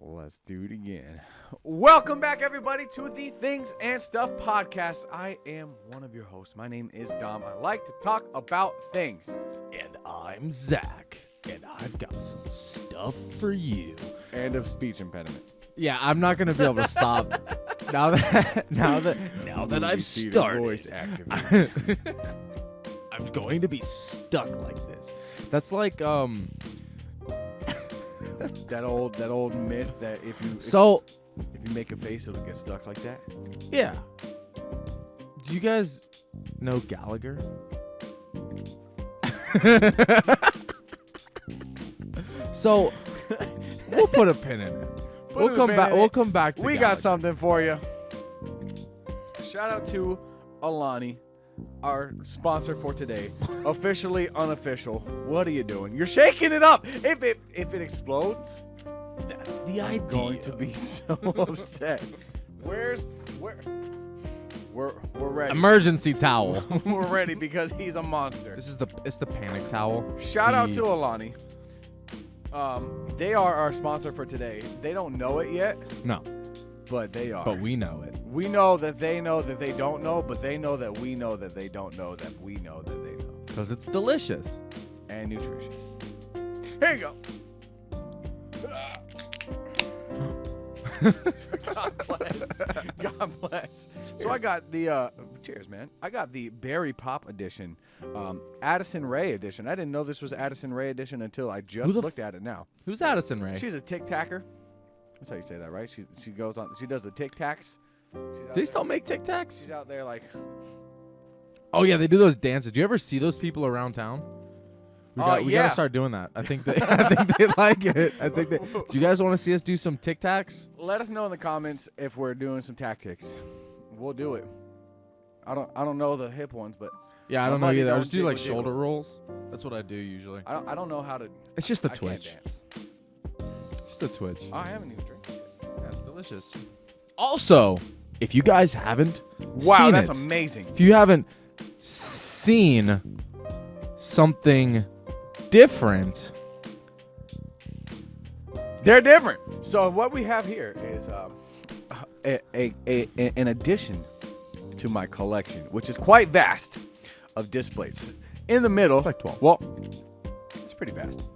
Let's do it again. Welcome back, everybody, to the Things and Stuff podcast. I am one of your hosts. My name is Dom. I like to talk about things. And I'm Zach, and I've got some stuff for you. End of speech impediment. Yeah, I'm not gonna be able to stop now that I've started. Voice activated. I'm going to be stuck like this. That's like that old myth that if you make a face, it'll get stuck like that. Yeah. Do you guys know Gallagher? So we'll put a pin in it. We'll come back to We Gallagher. got something for you. Shout out to Alani, our sponsor for today. Officially unofficial. What are you doing? You're shaking it up. If it explodes, That's the idea. I'm going to be so upset. We're ready. Emergency towel. We're ready because he's a monster. It's the panic towel. Shout out to Alani. They are our sponsor for today. They don't know it yet, No, but they are. but we know it. We know that they know that they don't know, but they know that we know that they don't know that we know that they know. Because it's delicious. And nutritious. Here you go. God bless. God bless. So I got the cheers, man. I got the Berry Pop edition, Addison Rae edition. I didn't know this was Addison Rae edition until I just looked at it now. Who's Addison Rae? She's a tic tacker. That's how you say that, right? She goes on. She does the tic tacs. They still make Tic Tacs? She's out there like. Oh yeah, they do those dances. Do you ever see those people around town? We Yeah. gotta start doing that. I think they like it. Do you guys want to see us do some Tic Tacs? Let us know in the comments if we're doing some tactics. We'll do it. I don't know the hip ones, but Yeah, I don't know either. I don't just do like jiggle, shoulder jiggle. rolls. That's what I do usually. I don't know how to. It's just a I twitch. Can't dance. Just a twitch. I haven't even drank it. That's delicious. Also, if you guys haven't Wow, seen that's it, amazing. if you haven't seen something different, They're different. So what we have here is an addition to my collection, which is quite vast, of displays. In the middle, it's like 12. well, it's pretty vast.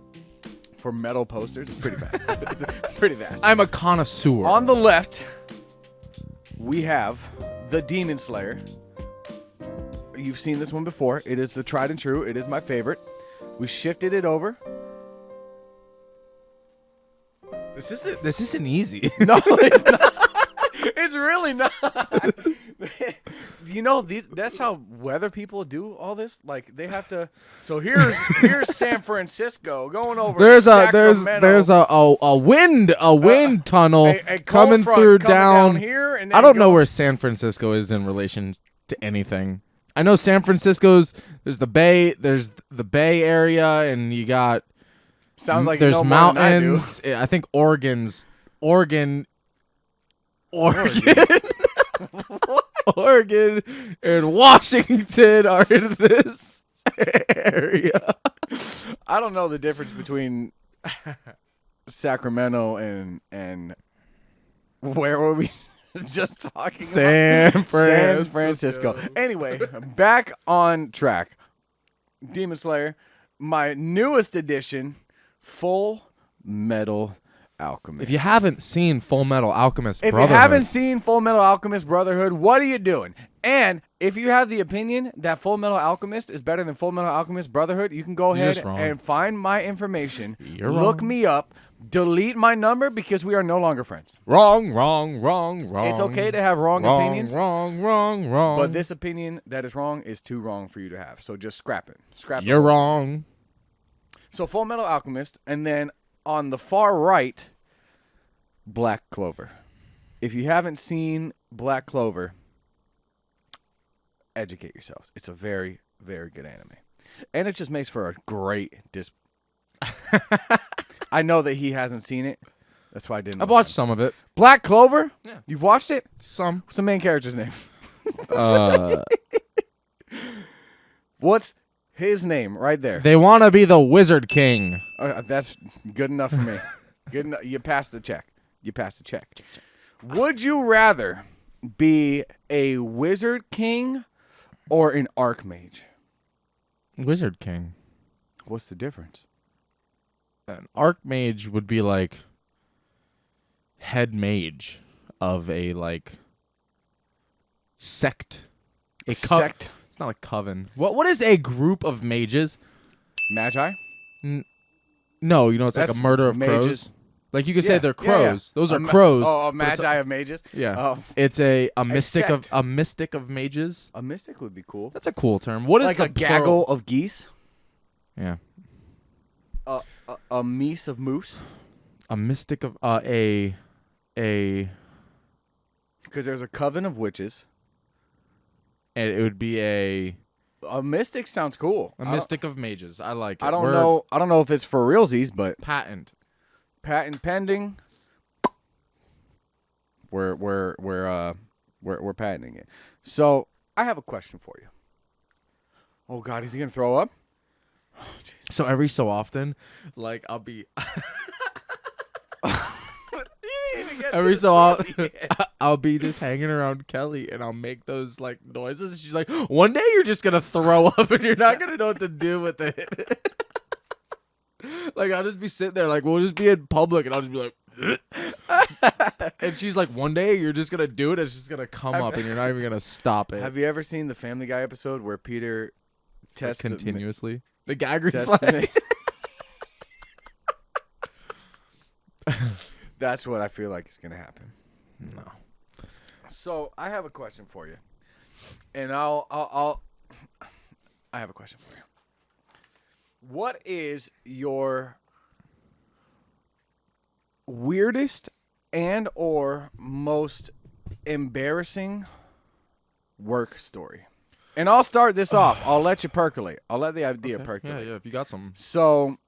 For metal posters, it's pretty vast. It's pretty vast. I'm a connoisseur. On the left, we have the Demon Slayer. You've seen this one before. It is the tried and true. It is my favorite. We shifted it over. This isn't easy. No, it's not. It's really not. You know, that's how weather people do all this. Like they have to. So here's San Francisco going over. There's Sacramento. a wind tunnel a cold coming front through coming down here. And I then don't know going- where San Francisco is in relation to anything. I know San Francisco's there's the Bay Area, and you got Sounds like there's you know more than I do. mountains. I think Oregon, Oregon, and Washington are in this area. I don't know the difference between Sacramento and where were we just talking San about? San Francisco. Anyway, back on track. Demon Slayer, my newest edition, Full Metal Alchemist. If you haven't seen Full Metal Alchemist If Brotherhood, you haven't seen Full Metal Alchemist Brotherhood, what are you doing? And if you have the opinion that Full Metal Alchemist is better than Full Metal Alchemist Brotherhood, you can go You're ahead just wrong. and find my information. You're Look wrong. me up. Delete my number because we are no longer friends. wrong. It's okay to have wrong opinions, Wrong. but this opinion that is wrong is too wrong for you to have. So just scrap it. You're wrong. So Full Metal Alchemist, and then on the far right, Black Clover. If you haven't seen Black Clover, educate yourselves. It's a very, very good anime. And it just makes for a great I know that he hasn't seen it. That's why I didn't. I've watched some of it. Black Clover? Yeah. You've watched it? Some. What's the main character's name? Uh, What's his name right there? they want to be the Wizard King. That's good enough for me. Good enough. You passed the check. You pass the check. Would you rather be a wizard king or an archmage? Wizard King. What's the difference? An archmage would be like head mage of a like sect. Sect? It's not a coven. What is a group of mages? Magi? No, you know it's That's like a murder of mages. crows. Like you could say they're Yeah, yeah. crows. Those are crows. Oh, a but it's magi of mages? Yeah. Oh. It's a mystic sect. of mages. A mystic would be cool. That's a cool term. What is Like the a gaggle of geese? Yeah. A meese of moose? A mystic of a Because there's a coven of witches. and it would be a Mystic sounds cool. mystic of mages. I like it. I don't know. I don't know if it's for realsies, but Patent. patent pending. We're patenting it. So I have a question for you. Oh God, is he gonna throw up? Oh, So every so often, like I'll be every so often I'll be just hanging around Kelly and I'll make those like noises. And she's like, "One day you're just gonna throw up and you're not gonna know what to do with it." Like I'll just be sitting there, like we'll just be in public and I'll just be like. And she's like, one day you're just gonna do it. It's just gonna come up, and you're not even gonna stop it. Have you ever seen the Family Guy episode where Peter tests continuously the gag tests reflex? That's what I feel like is gonna happen. No. So I have a question for you, and I have a question for you. What is your weirdest and or most embarrassing work story? And I'll start this off. I'll let you percolate. I'll let the idea percolate. Yeah. If you got some. So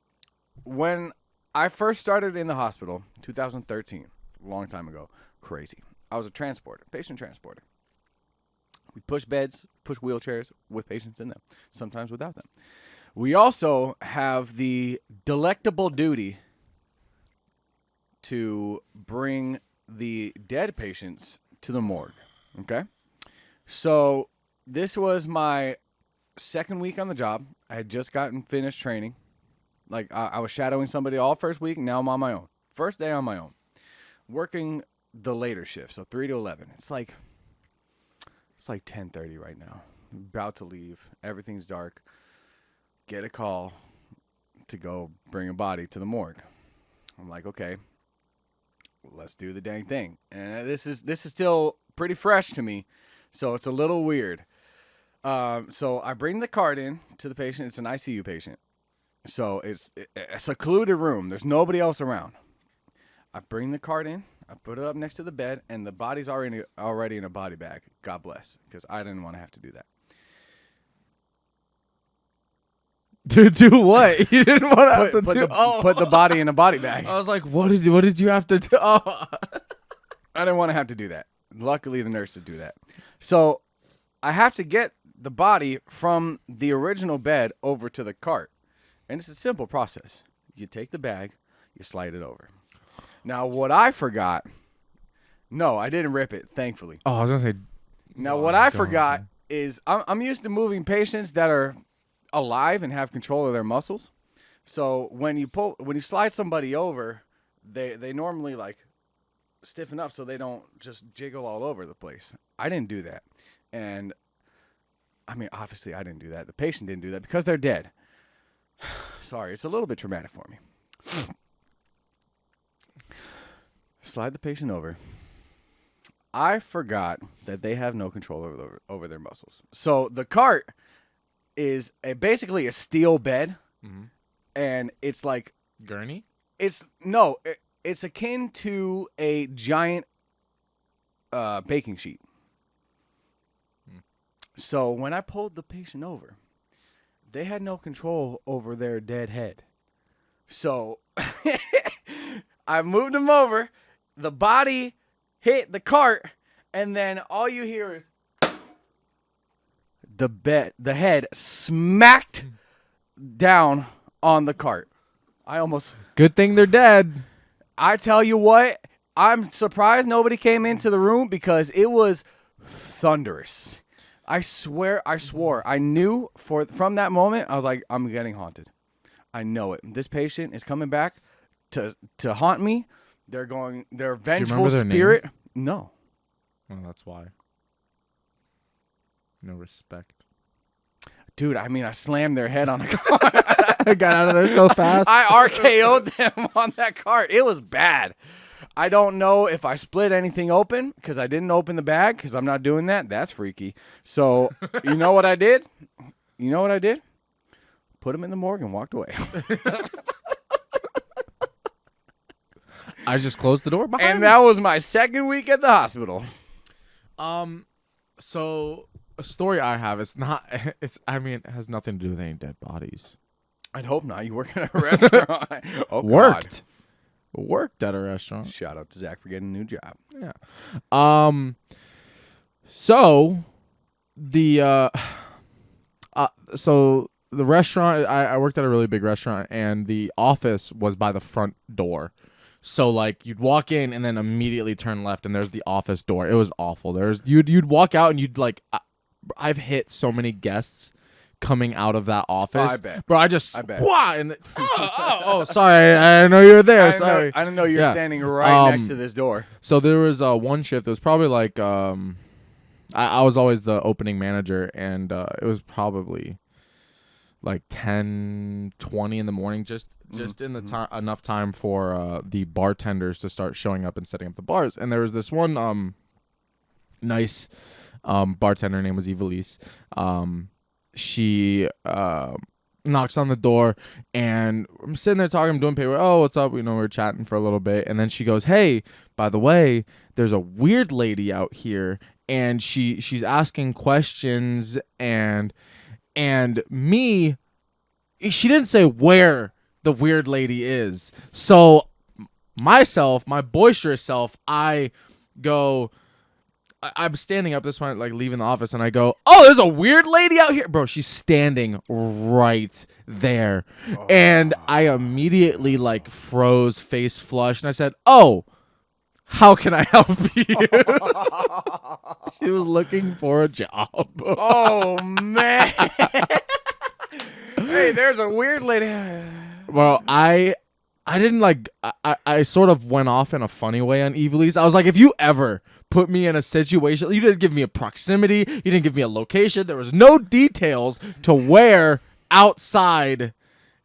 when I first started in the hospital, 2013, a long time ago, crazy. I was a transporter, patient transporter. We push beds, push wheelchairs with patients in them, sometimes without them. We also have the delectable duty to bring the dead patients to the morgue, okay? So this was my second week on the job. I had just gotten finished training. Like, I was shadowing somebody all first week, now I'm on my own. First day on my own. Working the later shift, so 3 to 11. It's like 10:30 right now. I'm about to leave. Everything's dark. Get a call to go bring a body to the morgue. I'm like, okay, let's do the dang thing. And this is still pretty fresh to me, so it's a little weird. So I bring the cart in to the patient. It's an ICU patient. So it's a secluded room. There's nobody else around. I bring the cart in. I put it up next to the bed, and the body's already in a body bag. God bless, because I didn't want to have to do that. To do what? You didn't want to have to do. Put the body in a body bag. I was like, what did you have to do? Oh. I didn't want to have to do that. Luckily, the nurses do that. So I have to get the body from the original bed over to the cart. And it's a simple process. You take the bag, you slide it over. Now, what I forgot, no, I didn't rip it, thankfully. Oh, I was going to say. Now, what I forgot is I'm used to moving patients that are alive and have control of their muscles. So when you slide somebody over, they normally like stiffen up so they don't just jiggle all over the place. I didn't do that. And I mean, obviously I didn't do that. The patient didn't do that because they're dead. Sorry, it's a little bit traumatic for me. Slide the patient over. I forgot that they have no control over their muscles. So the cart is basically a steel bed, and it's like gurney. It's akin to a giant baking sheet. So when I pulled the patient over, they had no control over their dead head. So I moved them over. The body hit the cart, and then all you hear is the head smacked down on the cart. Good thing they're dead. I tell you what, I'm surprised nobody came into the room because it was thunderous. I swore. I knew from that moment. I was like, I'm getting haunted. I know it. This patient is coming back to haunt me. They're going. Their vengeful spirit. Name? No. Well, that's why. No respect. Dude, I mean, I slammed their head on the car. I got out of there so fast. I RKO'd them on that cart. It was bad. I don't know if I split anything open because I didn't open the bag because I'm not doing that. That's freaky. So, you know what I did? Put them in the morgue and walked away. I just closed the door behind me. And that was my second week at the hospital. So a story I have, it has nothing to do with any dead bodies. I'd hope not. You work at a restaurant. Oh, Worked at a restaurant. Shout out to Zach for getting a new job. Yeah. So the restaurant, I worked at a really big restaurant, and the office was by the front door. So like you'd walk in and then immediately turn left, and there's the office door. It was awful. You'd walk out and you'd like, I've hit so many guests coming out of that office. Oh, I bet. Bro, I bet. Sorry. I know you were there. Sorry. I didn't know you were standing right next to this door. So there was one shift. It was probably like I was always the opening manager, and it was probably like 10:20 in the morning, just in the enough time for the bartenders to start showing up and setting up the bars. And there was this one nice bartender, her name was Evilise. She knocks on the door, and I'm sitting there talking, I'm doing paper. Oh, what's up? We're chatting for a little bit, and then she goes, "Hey, by the way, there's a weird lady out here, and she's asking questions, and me." She didn't say where the weird lady is. So my boisterous self, I go. I'm standing up this one, like leaving the office, and I go, "Oh, there's a weird lady out here." Bro, she's standing right there. Oh. And I immediately like froze, face flushed, and I said, "Oh, how can I help you?" She was looking for a job. Oh, man. Hey, there's a weird lady. Well, I didn't like, I sort of went off in a funny way on Evilise. I was like, if you ever put me in a situation, you didn't give me a proximity, you didn't give me a location, there was no details to where outside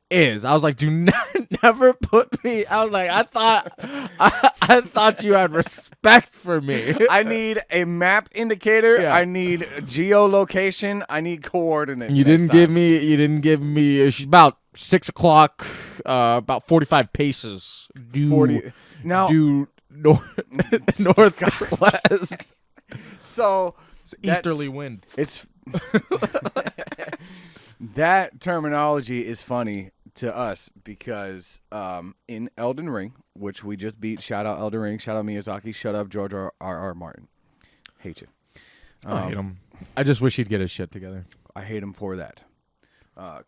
is. I was like, do not never put me. I was like, I thought you had respect for me. I need a map indicator. Yeah. I need geolocation. I need coordinates. You didn't give me. She's about 6 o'clock. About 45 paces. Due northwest. So it's easterly wind. It's that terminology is funny to us because in Elden Ring, which we just beat, shout out Elden Ring, shout out Miyazaki, shut up George R. Martin. Hate you. I hate him. I just wish he'd get his shit together. I hate him for that.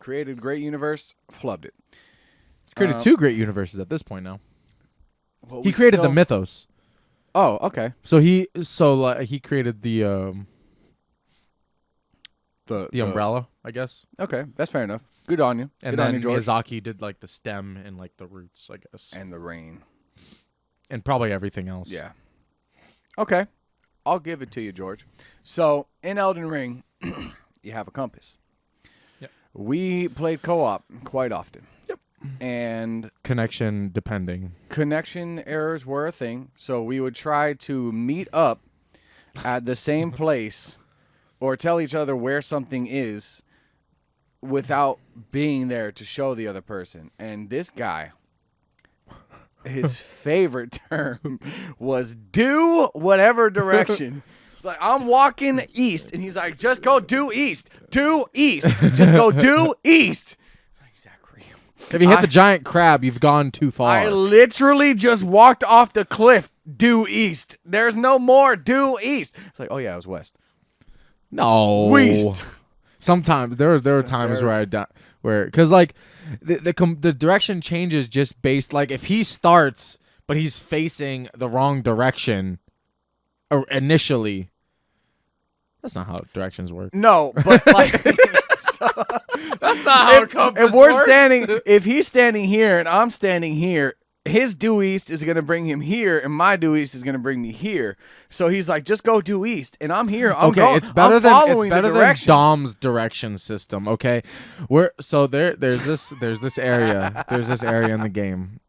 Created a great universe, flubbed it. He's created 2 great universes at this point now. Well, he created the mythos. Oh, okay. So he created the umbrella, I guess. Okay, that's fair enough. Good on you. And Good then on you, George. Miyazaki did like the stem and like the roots, I guess. And the rain. And probably everything else. Yeah. Okay. I'll give it to you, George. So, in Elden Ring, you have a compass. Yep. We played co-op quite often. Yep. And connection errors were a thing, so we would try to meet up at the same place or tell each other where something is without being there to show the other person. And this guy, his favorite term was do whatever direction. It's like, I'm walking east, and he's like, just go due east. Due east. Just go due east. Exactly. If you hit the giant crab, you've gone too far. I literally just walked off the cliff due east. There's no more due east. It's like, oh yeah, it was west. No. West. Sometimes there were times where because like the direction changes just based, like if he starts but he's facing the wrong direction initially. That's not how directions work. No, but like That's not how a compass if we're works. if he's standing here and I'm standing here, his due east is going to bring him here, and my due east is going to bring me here. So he's like, just go due east, and I'm here. It's better than Dom's direction system. Okay, there's this area in the game.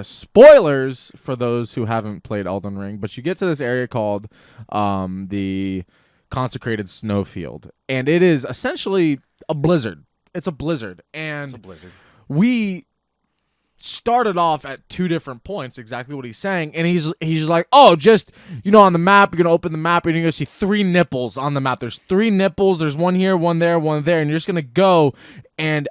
Spoilers for those who haven't played Elden Ring, but you get to this area called the Consecrated Snowfield, and it is essentially a blizzard. It's a blizzard, and we started off at 2 different points, exactly what he's saying, and he's like, oh, just, on the map, you're gonna open the map and you're gonna see 3 nipples on the map. There's 3 nipples, there's one here, one there, one there, and you're just gonna go. And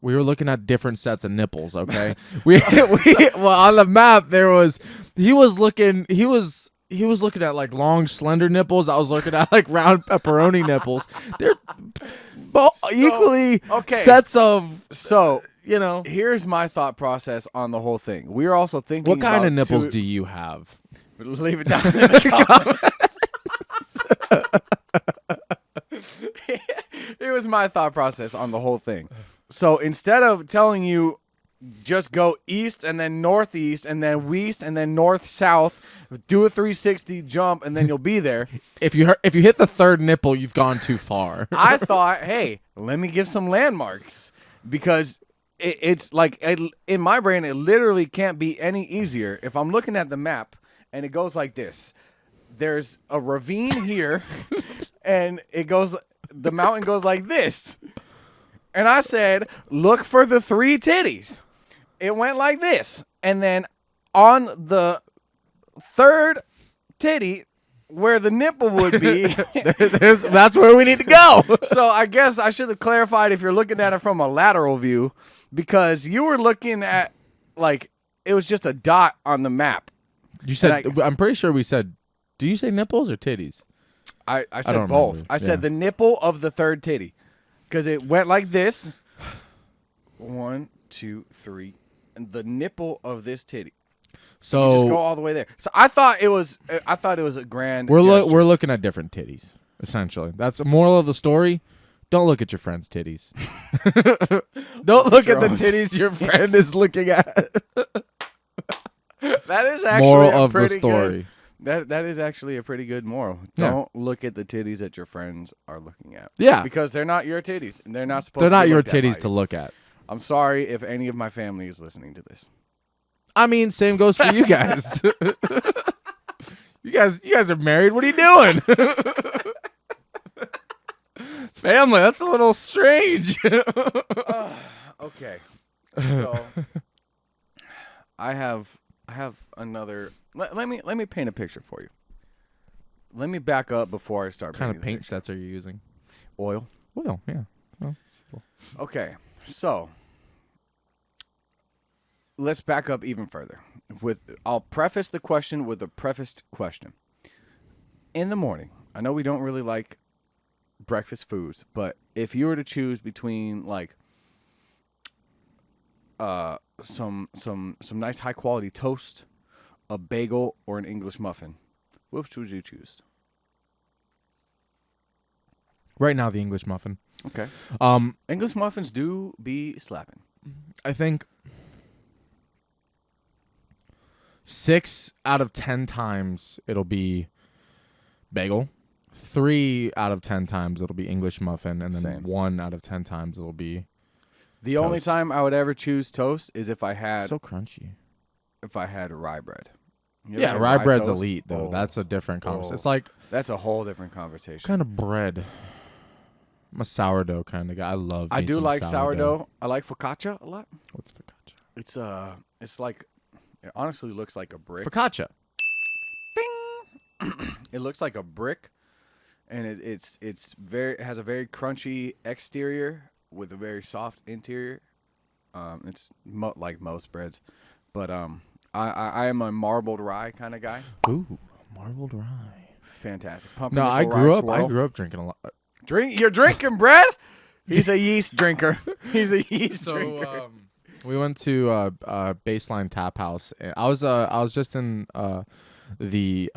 we were looking at different sets of nipples, okay? Well, on the map he was looking at like long slender nipples. I was looking at like round pepperoni nipples. They're equally sets of Here's my thought process on the whole thing. We're also thinking, what kind of nipples do you have? Leave it down in the comments. Here was my thought process on the whole thing. So instead of telling you just go east and then northeast and then west and then north south, do a 360 jump and then you'll be there. If you hit the 3rd nipple, you've gone too far. I thought, hey, let me give some landmarks, because it's like in my brain, it literally can't be any easier. If I'm looking at the map and it goes like this, there's a ravine here, and the mountain goes like this. And I said, look for the 3 titties. It went like this. And then on the 3rd titty, where the nipple would be, that's where we need to go. So I guess I should have clarified if you're looking at it from a lateral view, because you were looking at, like, it was just a dot on the map. You said, I'm pretty sure we said, do you say nipples or titties? I said both. Remember. I said the nipple of the 3rd titty, because it went like this. 1, 2, 3. And the nipple of this titty. So you just go all the way there. So I thought it was a grand. We're looking at different titties, essentially. That's the moral of the story. Don't look at your friend's titties. Don't look at the titties your friend is looking at. That is actually moral of the story. That is actually a pretty good moral. Yeah. Don't look at the titties that your friends are looking at. Yeah, because they're not your titties, and they're not supposed. They're to not be your looked at by titties to look at. I'm sorry if any of my family is listening to this. I mean, same goes for you guys. You guys are married. What are you doing? Family, that's a little strange. Okay. So I have another. Let me paint a picture for you. Let me back up before I start. What kind of paint sets are you using? Oil. Oil, yeah. Oh, cool. Okay, so let's back up even further. I'll preface the question with a prefaced question. In the morning, I know we don't really like breakfast foods, but if you were to choose between like some nice high quality toast, a bagel, or an English muffin, which would you choose? Right now, the English muffin. Okay. English muffins do be slapping. I think 6 out of 10 times it'll be bagel. 3 out of 10 times it'll be English muffin, and then Same. 1 out of 10 times it'll be the toast. Only time I would ever choose toast is if I had so crunchy. If I had rye bread. Yeah, rye bread's elite though. Oh. That's a different conversation. It's like that's a whole different conversation. Kind of bread. I'm a sourdough kind of guy. I love. I do like sourdough. I like focaccia a lot. What's focaccia? It's like, it honestly looks like a brick. Focaccia. Ding. It looks like a brick, and it has a very crunchy exterior with a very soft interior. It's like most breads, but I am a marbled rye kind of guy. Ooh, marbled rye. Fantastic. No, I grew up drinking a lot. You're drinking bread? He's a yeast drinker. He's a yeast drinker. We went to Baseline Tap House. I was just in the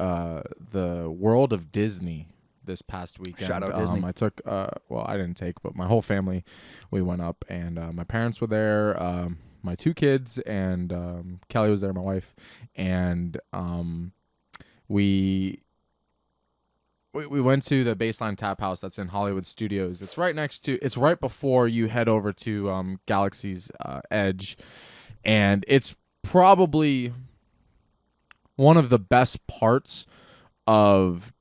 world of Disney this past weekend. Shout out Disney. I took well, I didn't take, but my whole family, we went up, and my parents were there, my 2 kids, and Kelly was there, my wife, and we went to the Baseline Tap House that's in Hollywood Studios. It's right before you head over to Galaxy's Edge, and it's probably one of the best parts of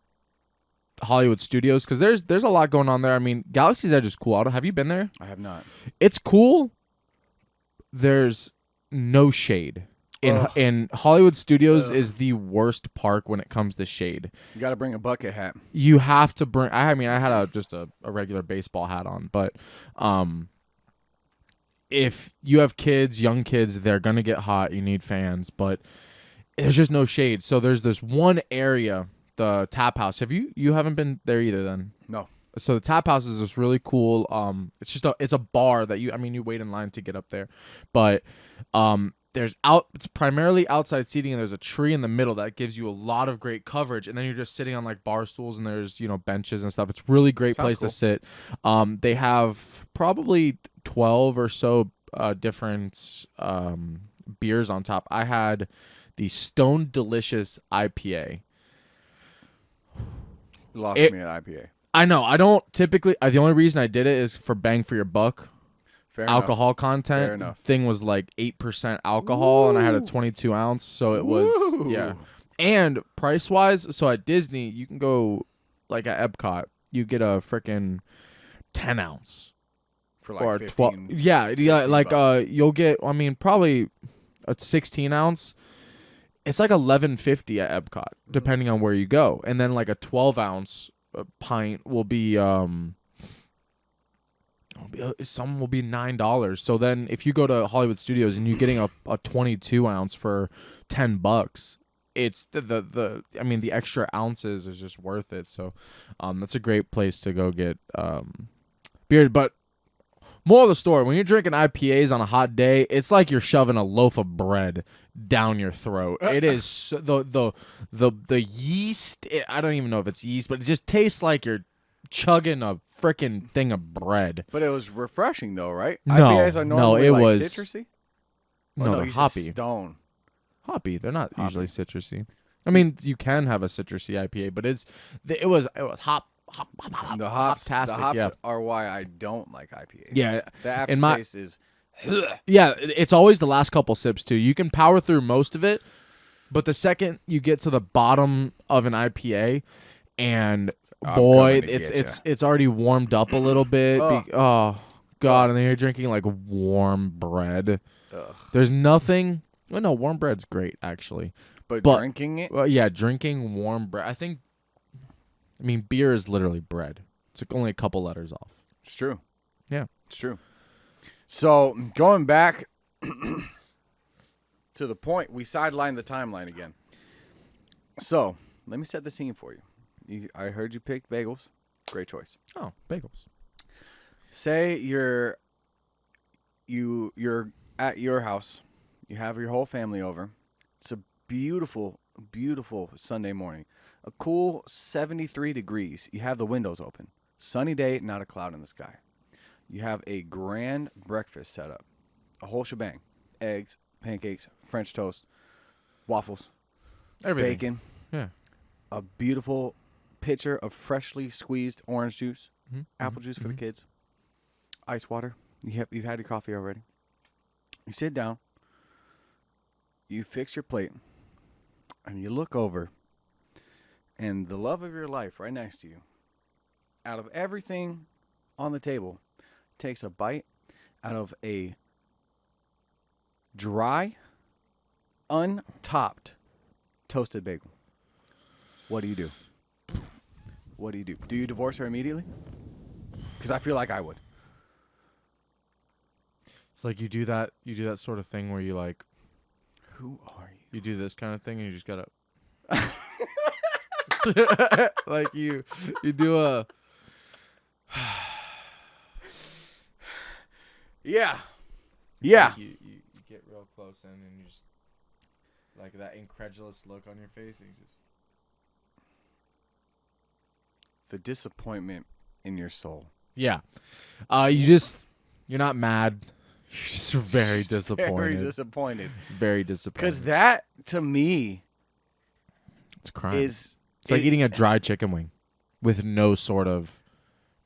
Hollywood Studios because there's a lot going on there. I mean, Galaxy's Edge is cool. Have you been there? I have not. It's cool. There's no shade. In Hollywood Studios is the worst park when it comes to shade. You got to bring a bucket hat. You have to bring. I mean, I had just a regular baseball hat on, but if you have kids, young kids, they're gonna get hot. You need fans, but there's just no shade. So there's this one area, the Tap House. You haven't been there either then? No. So the Tap House is this really cool. It's a bar that you wait in line to get up there, but it's primarily outside seating, and there's a tree in the middle that gives you a lot of great coverage, and then you're just sitting on like bar stools, and there's benches and stuff. It's really great place to sit. They have probably 12 or so different beers on top. I had the Stone Delicious IPA. You lost me at IPA. I know. I don't typically. The only reason I did it is for bang for your buck. Fair alcohol enough. content. Fair enough. Thing was like 8% alcohol, and I had a 22 ounce, so it was And price wise, so at Disney you can go like at Epcot, you get a freaking 10 ounce for like or 15, 12. Yeah, like bucks. you'll get. I mean, probably a 16 ounce. It's like $11.50 at Epcot, depending on where you go, and then like a 12 ounce pint will be some will be $9. So then if you go to Hollywood Studios and you're getting a 22 ounce for $10, it's the extra ounces is just worth it. So that's a great place to go get beer. But moral of the story, when you're drinking IPAs on a hot day, it's like you're shoving a loaf of bread down your throat. It is the yeast. I don't even know if it's yeast, but it just tastes like you're chugging a freaking thing of bread. But it was refreshing though, right? No, IPAs are normally it like was citrusy. No, they're you hoppy. said Stone. Hoppy. They're not usually citrusy. I mean, you can have a citrusy IPA, but it was hop. The hops yeah. are why I don't like IPAs. Yeah, the aftertaste is. Yeah, it's always the last couple sips too. You can power through most of it, but the second you get to the bottom of an IPA, and boy, it's already warmed up a little bit. Oh God, and then you're drinking like warm bread. Ugh. There's nothing. Well, no, warm bread's great actually. But drinking it? Well, yeah, drinking warm bread. I mean, beer is literally bread. It's like only a couple letters off. It's true. Yeah. It's true. So, going back to the point, we sidelined the timeline again. So, let me set the scene for you. I heard you picked bagels. Great choice. Oh, bagels. Say you're at your house. You have your whole family over. It's a beautiful, beautiful Sunday morning. A cool 73 degrees. You have the windows open. Sunny day, not a cloud in the sky. You have a grand breakfast set up. A whole shebang. Eggs, pancakes, French toast, waffles, everything. bacon. Yeah. A beautiful pitcher of freshly squeezed orange juice, apple juice for the kids, ice water. You've had your coffee already. You sit down. You fix your plate. And you look over. And the love of your life right next to you, out of everything on the table, takes a bite out of a dry, untopped toasted bagel. What do you do? What do you do? Do you divorce her immediately? Because I feel like I would. It's like you do that sort of thing where you like, who are you? You do this kind of thing and you just gotta like you do a yeah. Yeah. Like you get real close and you just like that incredulous look on your face, and you just. The disappointment in your soul. Yeah. You're not mad. You're just very disappointed. Very disappointed. Very disappointed. Because that, to me, it's crime. It's like eating a dry chicken wing with no sort of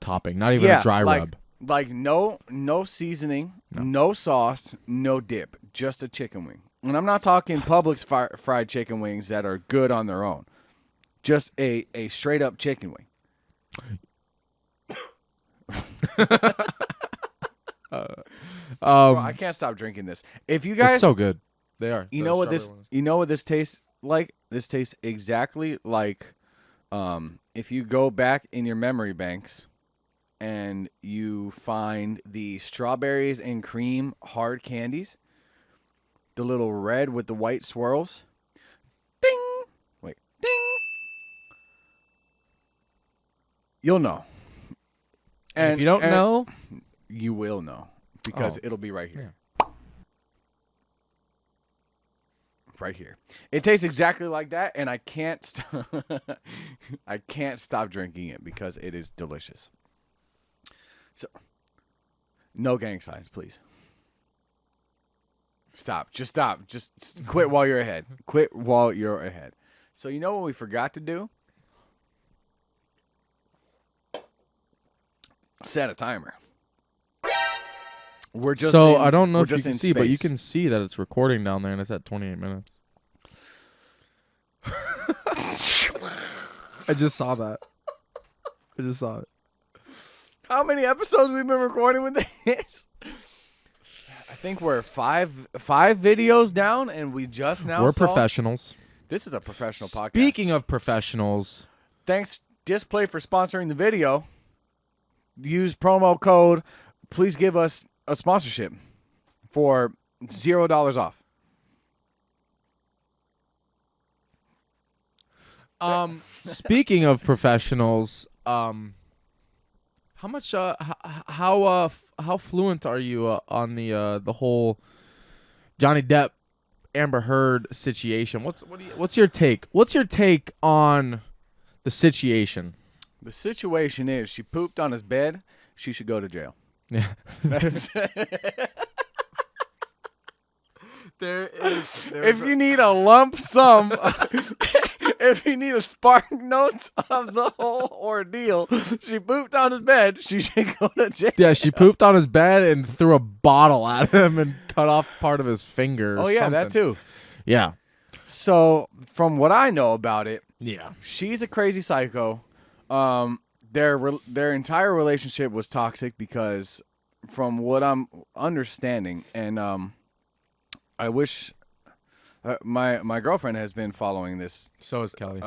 topping, not even a dry rub. Like no seasoning, no sauce, no dip, just a chicken wing. And I'm not talking Publix fried chicken wings that are good on their own. Just a straight up chicken wing. Bro, I can't stop drinking this. If you guys, it's so good. They are. You know what this? You know what this tastes like? This tastes exactly like, if you go back in your memory banks, and you find the strawberries and cream hard candies, the little red with the white swirls. Ding! Wait, ding! You'll know. And if you don't know, you will know because it'll be right here. Yeah. Right here. It tastes exactly like that, and I can't I can't stop drinking it because it is delicious. So, no gang signs, please. Stop. Just stop. Just quit while you're ahead. Quit while you're ahead. So you know what we forgot to do? Set a timer. We're just I don't know if you can see, space. but you can see that it's recording down there, and it's at 28 minutes. I just saw that. I just saw it. How many episodes we've been recording with this? I think we're five videos down, and we just now. We're professionals. This is a professional podcast. Speaking of professionals, thanks Display for sponsoring the video. Use promo code. Please give us a sponsorship for $0 off. Speaking of professionals, how much how fluent are you on the whole Johnny Depp Amber Heard situation? What's your take? What's your take on the situation? The situation is she pooped on his bed. She should go to jail. Yeah. If you need a lump sum, if you need a spark notes of the whole ordeal, she pooped on his bed. She should go to jail. Yeah, she pooped on his bed and threw a bottle at him and cut off part of his finger. Oh, yeah, that too. Yeah. So, from what I know about it, yeah, she's a crazy psycho. Their entire relationship was toxic because, from what I'm understanding, and I wish my girlfriend has been following this. So is Kelly.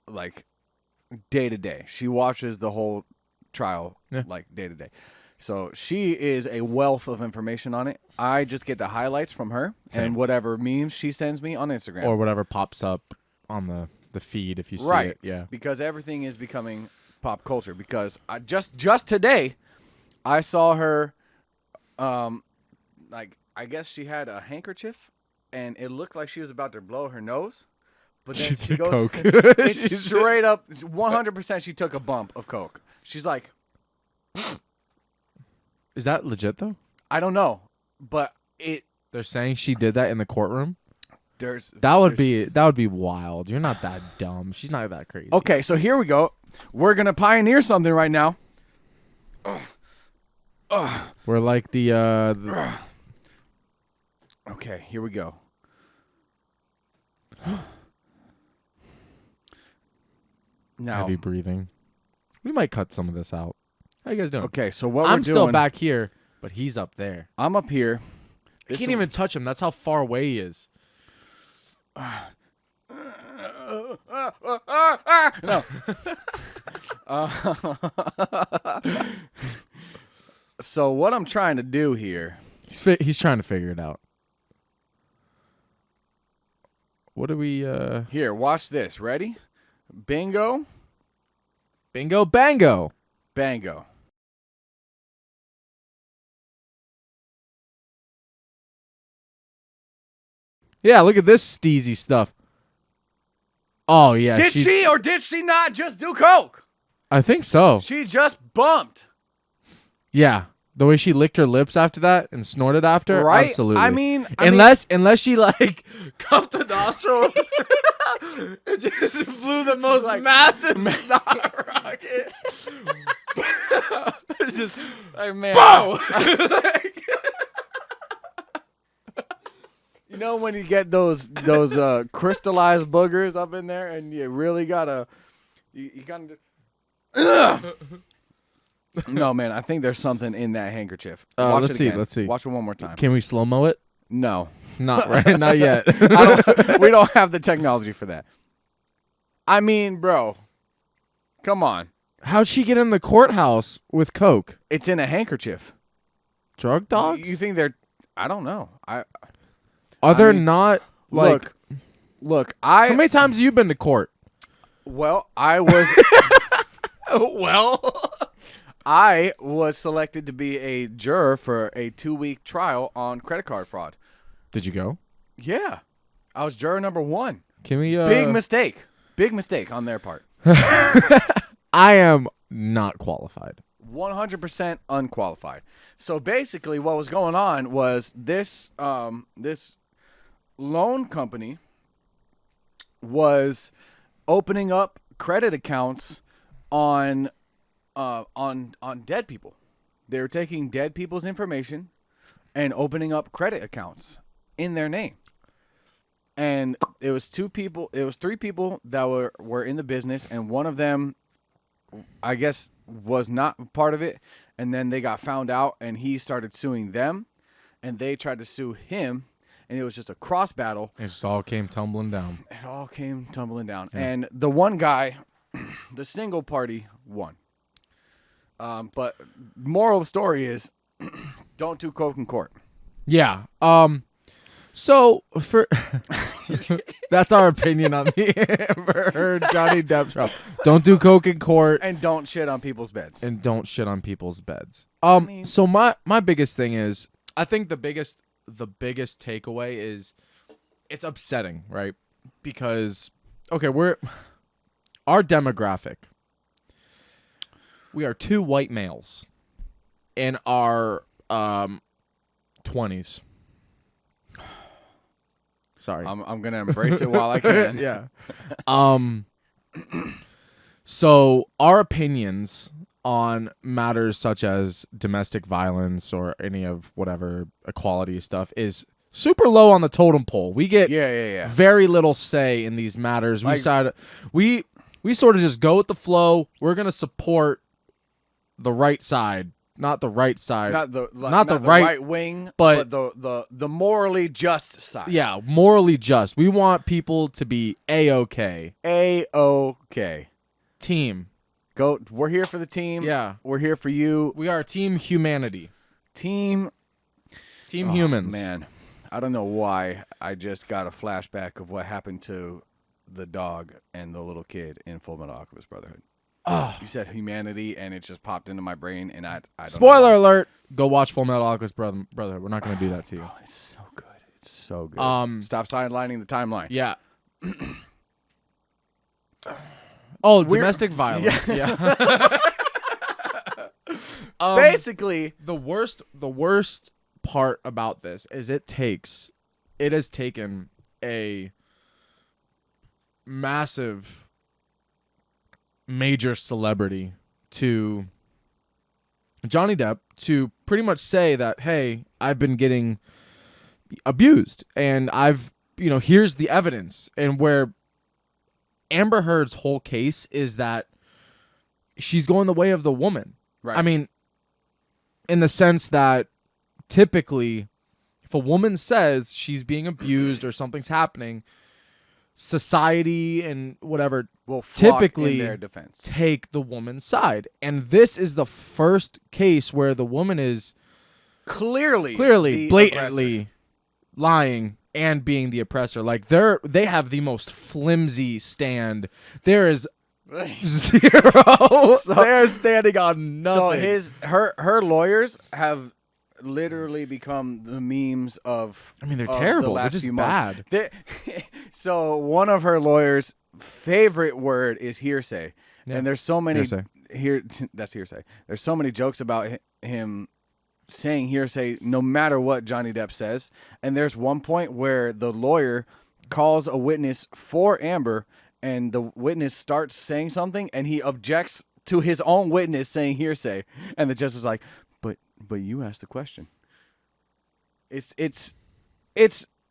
Like day to day. She watches the whole trial like day to day. So she is a wealth of information on it. I just get the highlights from her and whatever memes she sends me on Instagram or whatever pops up on the feed if you see it. Yeah, because everything is becoming pop culture. Because I just today I saw her, like I guess she had a handkerchief and it looked like she was about to blow her nose. But then she goes, coke. It's straight up 100% she took a bump of coke. She's like, is that legit though? I don't know, but they're saying she did that in the courtroom. That would be wild. You're not that dumb. She's not that crazy. Okay, so here we go. We're gonna pioneer something right now. We're like the Okay, here we go. Now, heavy breathing. We might cut some of this out. How you guys doing? Okay, so what I'm we're still doing, back here, but he's up there. I'm up here. I can't even touch him. That's how far away he is. No. So what I'm trying to do here. He's trying to figure it out. What do we... Here, watch this. Ready? Bingo. Bingo, bango. Bango. Yeah, look at this steezy stuff. Oh, yeah. Did she or did she not just do coke? I think so. She just bumped. Yeah. The way she licked her lips after that and snorted after, right? Absolutely. I mean, unless she like cupped the nostril, it just flew the most massive snot rocket. it's just like, man. Bow! You know when you get those crystallized boogers up in there, and you really gotta, you kind of. No, man, I think there's something in that handkerchief. Let's see. Watch it one more time. Can we slow-mo it? No. Not right. Not yet. We don't have the technology for that. I mean, bro, come on. How'd she get in the courthouse with coke? It's in a handkerchief. Drug dogs? You think they're... I don't know. Are there not, like... Look, How many times have you been to court? Well, I was... I was selected to be a juror for a 2-week trial on credit card fraud. Did you go? Yeah. I was juror number 1. Can we... Big mistake. Big mistake on their part. I am not qualified. 100% unqualified. So basically what was going on was this loan company was opening up credit accounts on dead people. They were taking dead people's information and opening up credit accounts in their name. And it was 3 people that were in the business, and one of them, I guess, was not part of it. And then they got found out, and he started suing them, and they tried to sue him, and it was just a cross battle. It just all came tumbling down. It all came tumbling down. Yeah. And the one guy, the single party, won. But moral of the story is, don't do coke in court. Yeah. So for that's our opinion on the Amber Johnny Depp trial. Don't do coke in court, And don't shit on people's beds. and don't shit on people's beds. mean- So my biggest thing is, I think the biggest takeaway is, it's upsetting, right? Because we're our demographic. We are 2 white males in our 20s. Sorry. I'm gonna embrace it while I can. Yeah. So our opinions on matters such as domestic violence or any of whatever equality stuff is super low on the totem pole. We get Yeah. very little say in these matters. Like- We sort of just go with the flow. We're gonna support the right side, not the right side. Not the right- right wing, but- the morally just side. Yeah, morally just. We want people to be A-okay. A-OK. Team. Go. We're here for the team. Yeah. We're here for you. We are Team Humanity. Team Humans. Man, I don't know why I just got a flashback of what happened to the dog and the little kid in Full Metal Alchemist Brotherhood. Oh. You said humanity, and it just popped into my brain, and I don't Spoiler know. alert. Go watch Full Metal Alchemist Brotherhood. We're not going to do that to you. Oh, it's so good. It's so good. Stop sidelining the timeline. Yeah. Domestic violence. Yeah. Basically, the worst part about this is it has taken a massive major celebrity to Johnny Depp to pretty much say that, hey, I've been getting abused and here's the evidence. And where Amber Heard's whole case is that she's going the way of the woman. right. I mean, in the sense that typically if a woman says she's being abused or something's happening, society and whatever will flock typically in their defense. take the woman's side. And this is the first case where the woman is Clearly, the blatantly aggressor. lying and being the oppressor. Like they have the most flimsy stand. There is zero. They're standing on nothing. So her lawyers have literally become the memes of. I mean, they're of terrible. The They're last just few months. bad. So one of her lawyers' favorite word is hearsay, Yeah. and there's so many Hearsay. That's hearsay. There's so many jokes about him saying hearsay no matter what Johnny Depp says. And there's one point where the lawyer calls a witness for Amber, and the witness starts saying something, and he objects to his own witness saying hearsay, and the judge is like, but you asked the question. It's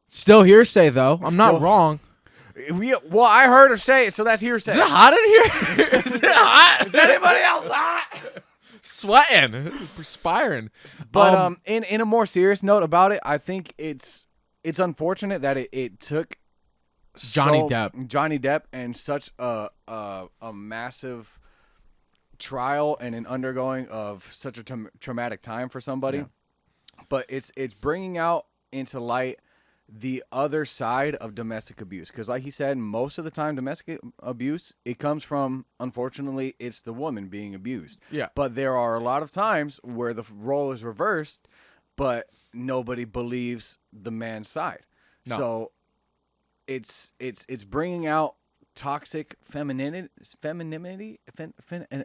Still hearsay, though. I'm Still- not wrong. well, I heard her say it, so that's hearsay. Is it hot in here? Is it hot? Is anybody else hot? Sweating, perspiring. But in a more serious note about it, I think it's unfortunate that it took Johnny Depp and such a massive trial and an undergoing of such a traumatic time for somebody. Yeah. But it's bringing out into light the other side of domestic abuse, because like he said, most of the time domestic abuse, it comes from, unfortunately, it's the woman being abused. Yeah. But there are a lot of times where the role is reversed, but nobody believes the man's side. No. So it's bringing out toxic femininity,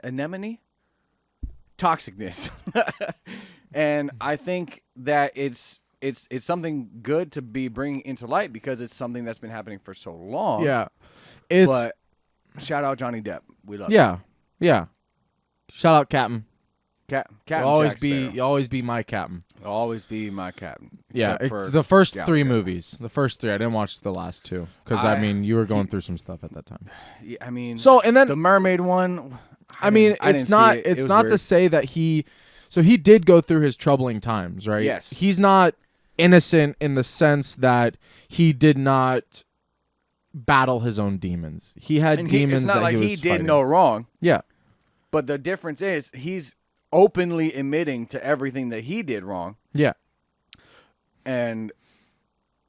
anemone, toxicness. And I think that it's something good to be bringing into light, because it's something that's been happening for so long. Yeah. But shout out Johnny Depp. We love Yeah. Yeah. Shout out Captain. Captain You always be my Captain. Always be my captain. Yeah, Except it's for the first Gal three Gadot. movies. The first three. I didn't watch the last two because I mean you were going through some stuff at that time. Yeah, I mean, So and then the mermaid one. I mean I it's didn't not see it. it's It was not to weird. say that he did go through his troubling times, right? Yes. He's not innocent in the sense that he did not battle his own demons. He had And demons it's not that like he was he did fighting. no wrong. Yeah. But the difference is he's openly admitting to everything that he did wrong. Yeah. And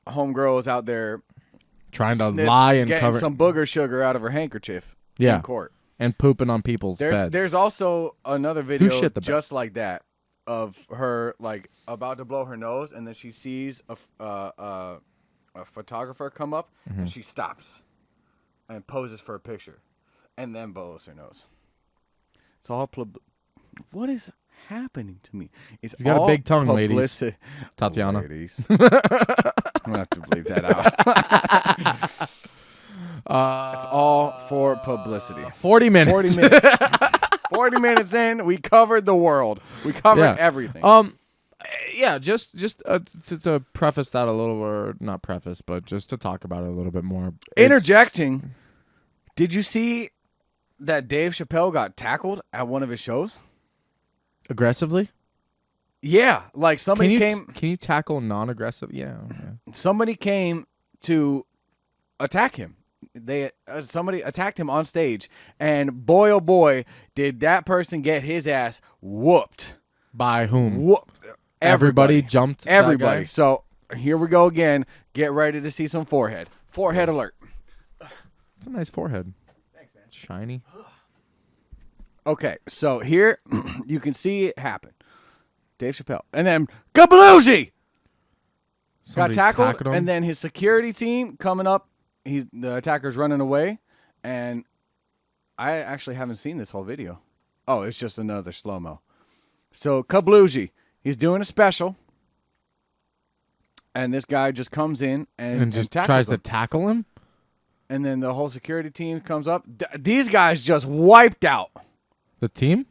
homegirl is out there Trying to lie and getting cover some booger sugar out of her handkerchief Yeah. in court. and pooping on people's beds. There's also another video shit the bed? just like that of her like about to blow her nose, and then she sees a photographer come up, Mm-hmm. and she stops and poses for a picture, and then blows her nose. It's all what is happening to me? It's He's got a all big tongue, ladies. publicity. Tatiana. Ladies. I'm gonna have to bleep that out. It's all for publicity. 40 minutes. 40 minutes. 40 minutes in, we covered the world. We covered everything. Yeah, just to preface that a little, or not preface, but just to talk about it a little bit more. Interjecting. Did you see that Dave Chappelle got tackled at one of his shows? Aggressively? Yeah, like somebody Can you tackle non-aggressive? Yeah. somebody came to attack him. Somebody attacked him on stage, and boy oh boy, did that person get his ass whooped. By whom? Whooped. Everybody jumped. that Everybody. guy? So here we go again. Get ready to see some forehead. Forehead alert. It's a nice forehead. Thanks, man. Shiny. Okay, so here you can see it happen. Dave Chappelle. And then Kabaloozy got Somebody tackled, tackled him? and then his security team coming up. The attacker's running away, and I actually haven't seen this whole video. Oh, it's just another slow-mo. So Kabaloozy, he's doing a special, and this guy just comes in and just tackles tries him. to tackle him. And then the whole security team comes up. These guys just wiped out. The team?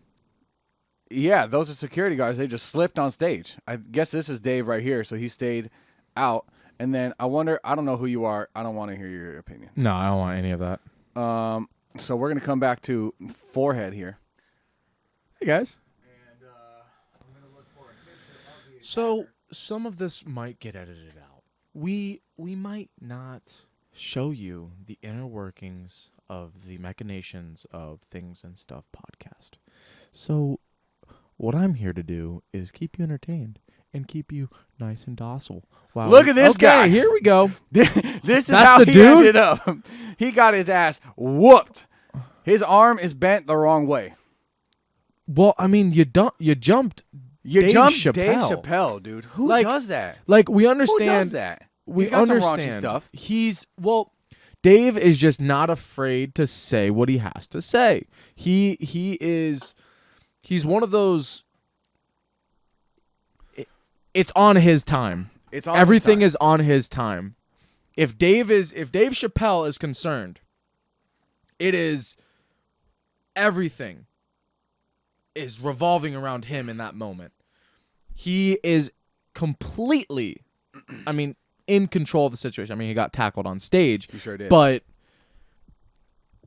Yeah, those are security guards. They just slipped on stage. I guess this is Dave right here, so he stayed out. And then I don't know who you are. I don't want to hear your opinion. No, I don't want any of that. So we're going to come back to forehead here. Hey guys. And I'm going to look for a picture of the So some of this might get edited out. We might not show you the inner workings of the machinations of Things and Stuff podcast. So what I'm here to do is keep you entertained and keep you nice and docile. Wow. Look at this guy. Here we go. This is That's how the he dude? ended up. He got his ass whooped. His arm is bent the wrong way. Well, I mean, you jumped You Dave jumped Chappelle. Dave Chappelle, dude. Who Like- does that? Like we Who understand does that? we He's got some understand raunchy stuff. Dave is just not afraid to say what he has to say. He's one of those. It's on his time. It's on Everything his is on his time. If Dave Chappelle is concerned, it is everything is revolving around him in that moment. He is completely, in control of the situation. He got tackled on stage. He sure did. But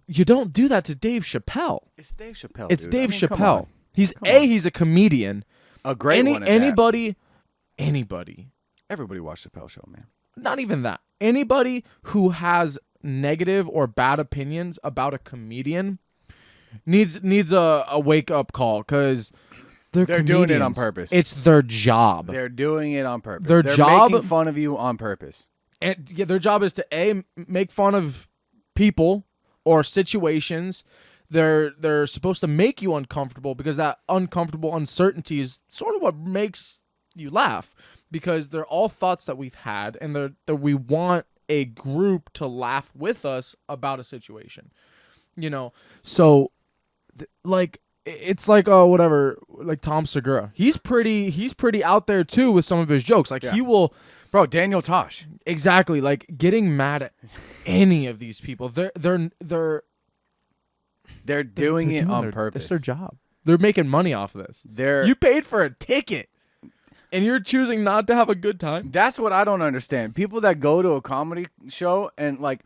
you don't do that to Dave Chappelle. It's Dave Chappelle. It's dude. Dave Come Chappelle. on. He's Come on. he's a comedian. A great one. At Anybody. that. Everybody watched the Chappelle show, man. Not even that. Anybody who has negative or bad opinions about a comedian needs a wake up call because they're doing it on comedians. purpose. It's their job. They're doing it on purpose. Their They're job- making fun of you on purpose. And their job is to make fun of people or situations. They're supposed to make you uncomfortable because that uncomfortable uncertainty is sort of what makes you laugh, because they're all thoughts that we've had, and that we want a group to laugh with us about a situation. So it's like whatever, like Tom Segura. He's pretty out there too with some of his jokes. Like he will. Bro, Daniel Tosh. Exactly, like getting mad at any of these people. They're doing it on purpose. It's their job. They're making money off of this. You paid for a ticket, and you're choosing not to have a good time. That's what I don't understand. People that go to a comedy show and like,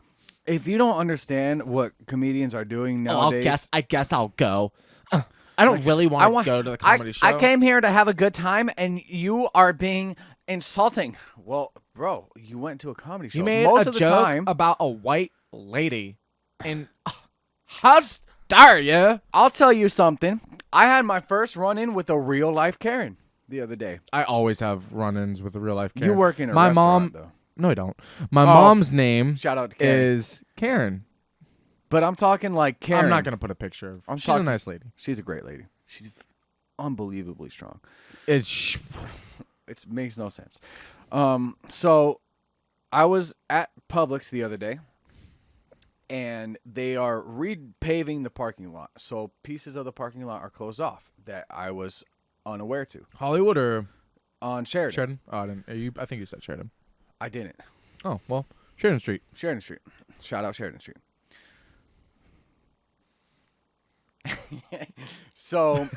if you don't understand what comedians are doing nowadays, I guess I'll go. I don't really want to go to the comedy show. I came here to have a good time, and you are being insulting. Well, bro, you went to a comedy show. You made Most a of the joke time about a white lady, and how dare you? I'll tell you something. I had my first run-in with a real-life Karen the other day. I always have run-ins with a real life Karen. You work in a my restaurant, mom, though. No, I don't. My mom's name Shout out to Karen. is Karen. But I'm talking like Karen. I'm not gonna put a picture of. She's a nice lady. She's a great lady. She's unbelievably strong. It makes no sense. So I was at Publix the other day, and they are repaving the parking lot. So pieces of the parking lot are closed off that I was unaware to. Hollywood or On Sheridan. Sheridan? Oh, I didn't. I think you said Sheridan. I didn't. Oh well, Sheridan Street. Sheridan Street. Shout out Sheridan Street. So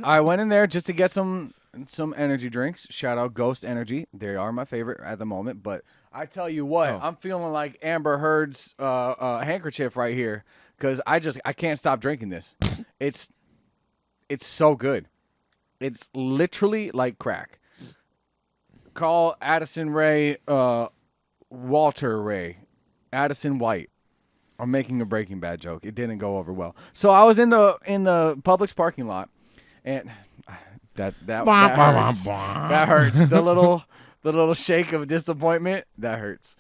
I went in there just to get some energy drinks. Shout out Ghost Energy. They are my favorite at the moment. But I tell you what, I'm feeling like Amber Heard's handkerchief right here, because I can't stop drinking this. It's so good. It's literally like crack. Call Addison Rae, Walter Ray, Addison White. I'm making a Breaking Bad joke. It didn't go over well. So I was in the Publix parking lot, and that hurts. That hurts. The little shake of disappointment, that hurts.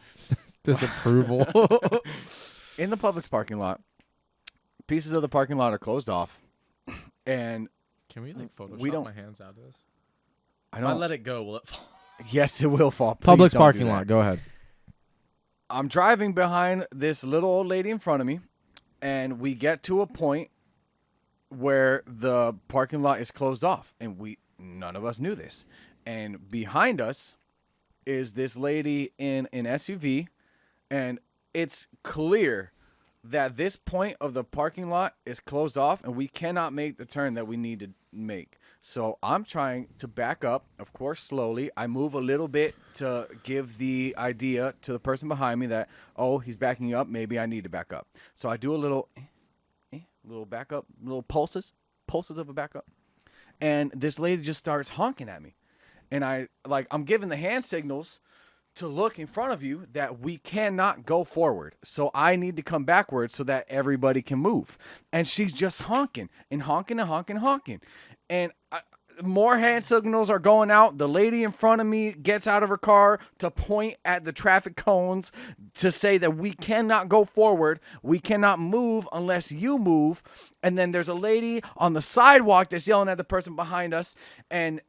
Disapproval. In the Publix parking lot, pieces of the parking lot are closed off, and can we Photoshop my hands out of this? If I let it go, will it fall? Yes, it will fall. Please Publix don't parking do that. lot. Go ahead. I'm driving behind this little old lady in front of me, and we get to a point where the parking lot is closed off, and none of us knew this. And behind us is this lady in an SUV, and it's clear that this point of the parking lot is closed off, and we cannot make the turn that we need to make. So I'm trying to back up, of course, slowly. I move a little bit to give the idea to the person behind me that, oh, he's backing up. Maybe I need to back up. So I do a little back up, little pulses of a backup. And this lady just starts honking at me. And I'm giving the hand signals to look in front of you that we cannot go forward. So I need to come backwards so that everybody can move. And she's just honking and honking and honking and honking. And more hand signals are going out. The lady in front of me gets out of her car to point at the traffic cones to say that we cannot go forward. We cannot move unless you move. And then there's a lady on the sidewalk that's yelling at the person behind us. And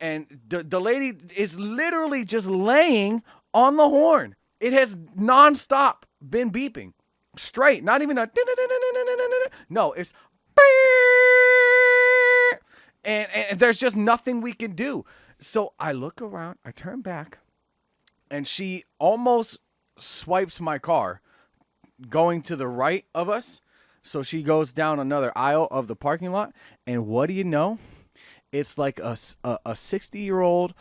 the lady is literally just laying on the horn. It has nonstop been beeping straight. Not even a no, it's and there's just nothing we can do. So I look around, I turn back, and she almost swipes my car going to the right of us. So she goes down another aisle of the parking lot. And what do you know? It's like a 60-year-old,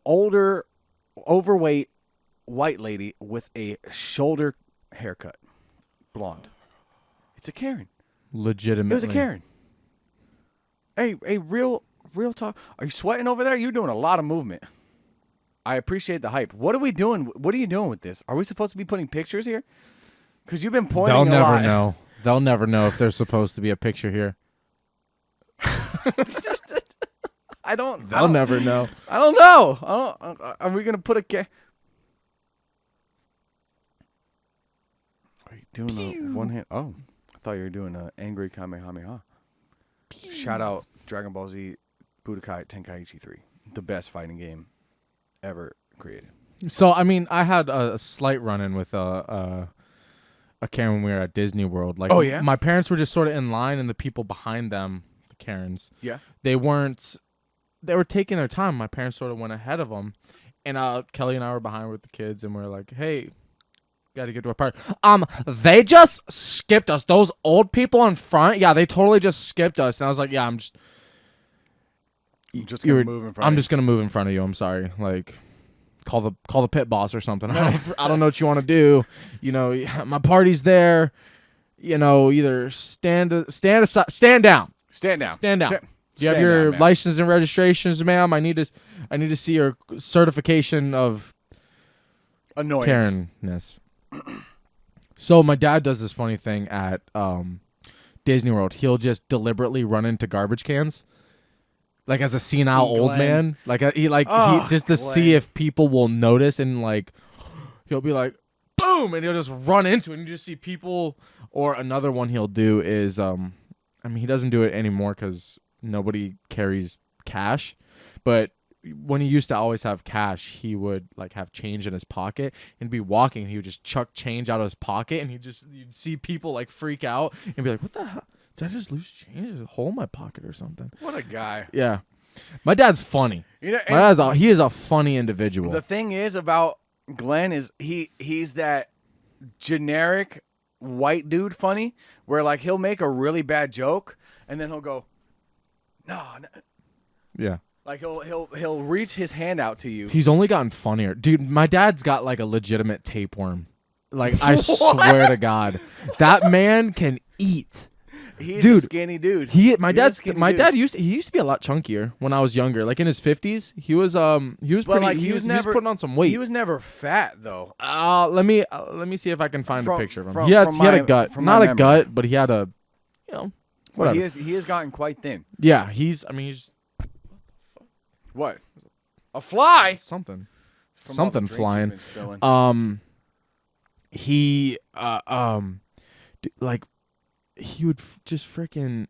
older, overweight white lady with a shoulder haircut. Blonde. It's a Karen. Legitimately. It was a Karen. Hey, real talk. Are you sweating over there? You're doing a lot of movement. I appreciate the hype. What are we doing? What are you doing with this? Are we supposed to be putting pictures here? Because you've been pointing a lot. They'll never know. They'll never know if there's supposed to be a picture here. They'll never know. I don't know. Are we gonna put a? Are you doing a one hand? Oh, I thought you were doing an angry Kamehameha. Pew. Shout out Dragon Ball Z Budokai Tenkaichi 3, the best fighting game ever created. So I mean, I had a slight run-in with a Karen when we were at Disney World. Like, oh yeah, my parents were just sort of in line, and the people behind them, the Karens, they weren't. They were taking their time. My parents sort of went ahead of them, and Kelly and I were behind with the kids, and we were like, "Hey, got to get to our part." They just skipped us. Those old people in front, yeah, they totally just skipped us. And I was like, "Yeah, I'm just gonna move in front. I'm just gonna move in front of you. I'm sorry. Like, call the pit boss or something. I don't know what you want to do. You know, my party's there. You know, either stand down. Stand down. You have your license and registrations, ma'am. I need to see your certification of annoyance. Karenness. So my dad does this funny thing at Disney World. He'll just deliberately run into garbage cans, like as a senile old man. He just to see if people will notice, and like he'll be like, boom, and he'll just run into it, and you just see people. Or another one he'll do is I mean, he doesn't do it anymore because nobody carries cash, but when he used to always have cash, he would like have change in his pocket and be walking. And he would just chuck change out of his pocket, and you'd see people like freak out and be like, "What the hell? Did I just lose change? There's a hole in my pocket or something?" What a guy! Yeah, my dad's funny. You know, he is a funny individual. The thing is about Glenn is he's that generic white dude funny where like he'll make a really bad joke and then he'll go, no. Yeah. Like he'll reach his hand out to you. He's only gotten funnier. Dude, my dad's got like a legitimate tapeworm. Like, I swear to God. That man can eat. He's a skinny dude. My dad used to be a lot chunkier when I was younger. Like in his 50s, he was putting on some weight. He was never fat though. Let me see if I can find a picture of him. He had a gut. Not a gut, but he had a, you know, whatever. He has gotten quite thin. Yeah, he's what? A fly? Something flying. Like he would just freaking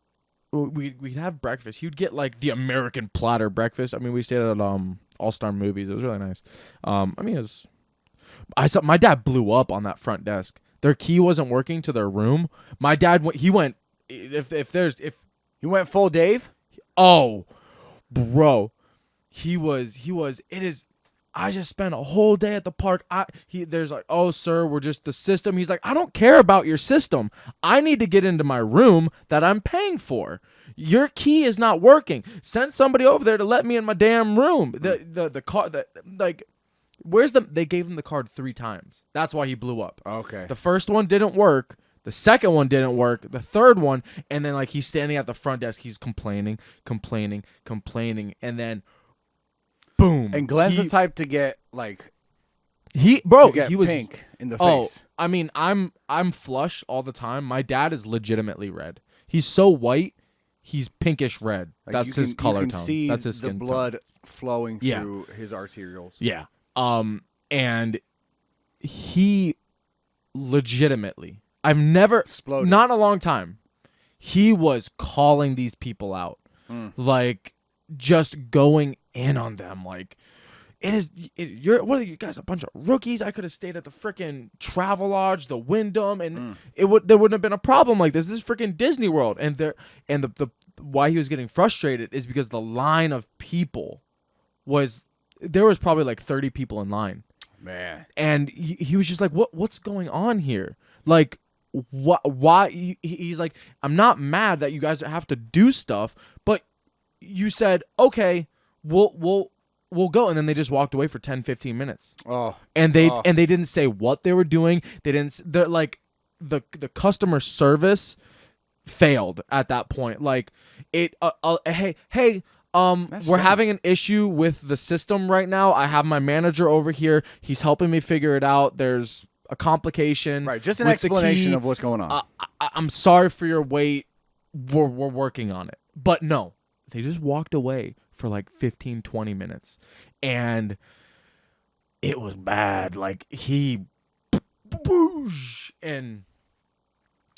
we'd have breakfast. He would get like the American platter breakfast. I mean, we stayed at All Star Movies. It was really nice. My dad blew up on that front desk. Their key wasn't working to their room. My dad went you went full Dave? Oh, bro. I just spent a whole day at the park. There's like, "Oh, sir, we're just the system." He's like, "I don't care about your system. I need to get into my room that I'm paying for. Your key is not working. Send somebody over there to let me in my damn room." The car they gave him the card 3 times. That's why he blew up. Okay. The first one didn't work. The second one didn't work. The third one, and then like he's standing at the front desk, he's complaining, and then boom. And Glenn's the type to get like he was pink in the face. I mean, I'm flush all the time. My dad is legitimately red. He's so white. he's pinkish red. Like That's his color you can tone. See that's his skin the blood tone. flowing Yeah. through his arterioles. Yeah. And he legitimately, I've never, Exploded. not in a long time, he was calling these people out. Like, just going in on them. Like, what are you guys, a bunch of rookies? I could have stayed at the freaking Travelodge, the Wyndham, and there wouldn't have been a problem like this. This is freaking Disney World. And the why he was getting frustrated is because the line of people there was probably like 30 people in line. Man. And he was just like, what's going on here? Like, why? He's like, I'm not mad that you guys have to do stuff, but you said, okay, we'll go. And then they just walked away for 10, 15 minutes. And they didn't say what they were doing. They're like, the customer service failed at that point. Like, hey, we're having an issue with the system right now. I have my manager over here. He's helping me figure it out. There's a complication. Right, just an explanation of what's going on. I'm sorry for your wait. We're working on it. But no, they just walked away for like 15, 20 minutes. And it was bad. Like,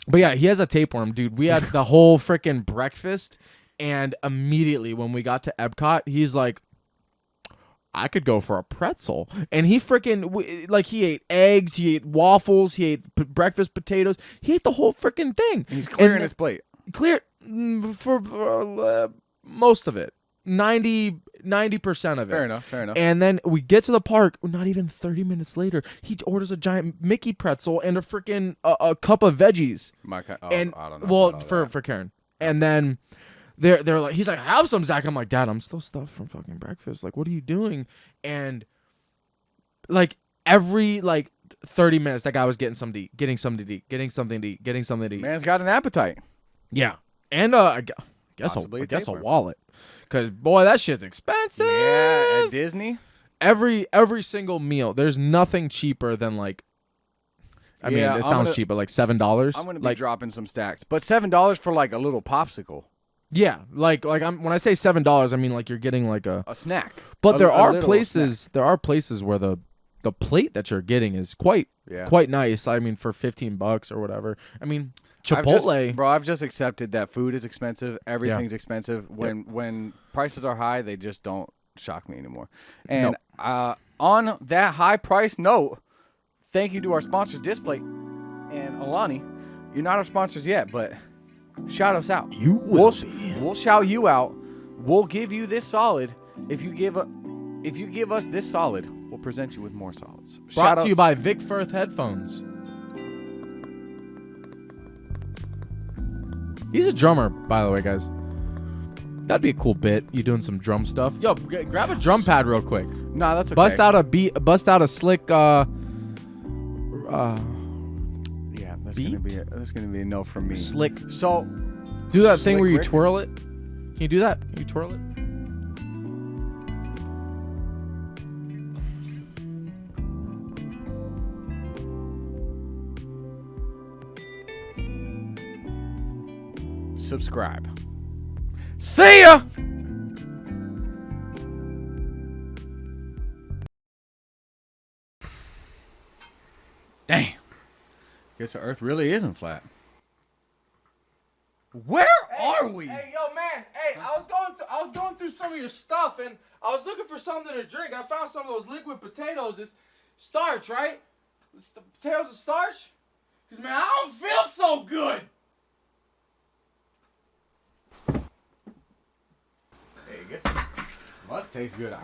but yeah, he has a tapeworm, dude. We had the whole freaking breakfast. And immediately when we got to Epcot, he's like, I could go for a pretzel. And he freaking, like, he ate eggs, he ate waffles, he ate breakfast potatoes. He ate the whole freaking thing. He's clearing his plate. Clear for most of it. 90% of it. Fair enough. And then we get to the park, not even 30 minutes later, he orders a giant Mickey pretzel and a freaking a cup of veggies. I don't know. Well, for Karen. And then they're like, he's like, have some, Zach. I'm like, Dad, I'm still stuffed from fucking breakfast. Like, what are you doing? And like every 30 minutes, that guy was getting something to eat, getting something to eat. Man's got an appetite. Yeah. And I guess a wallet. Because, boy, that shit's expensive. Yeah, at Disney. Every single meal. There's nothing cheaper than it sounds cheap, but like $7. I'm gonna be dropping some stacks, but $7 for like a little popsicle. Yeah, when I say $7, I mean like you're getting like a snack. But there are places where the plate that you're getting is quite nice. I mean, for $15 or whatever. I mean, Chipotle. I've just accepted that food is expensive. Everything's expensive. When prices are high, they just don't shock me anymore. And on that high price note, thank you to our sponsors, Display and Alani. You're not our sponsors yet, but shout us out. You will be. We'll shout you out. We'll give you this solid. If you give us this solid, we'll present you with more solids. Brought to you by Vic Firth headphones. He's a drummer, by the way, guys. That'd be a cool bit. You doing some drum stuff? Yo, grab a drum pad real quick. Nah, that's okay. Bust out a beat. Bust out a slick. Yeah, that's gonna be a no from me. Slick. So, do that thing where you twirl it. Can you do that? Can you twirl it? Subscribe. See ya. Damn. Guess the Earth really isn't flat. Where are we? Hey, yo, man. Hey, I was going through some of your stuff, and I was looking for something to drink. I found some of those liquid potatoes. It's starch, right? The potatoes are starch? Because, man, I don't feel so good. Hey, I guess it must taste good.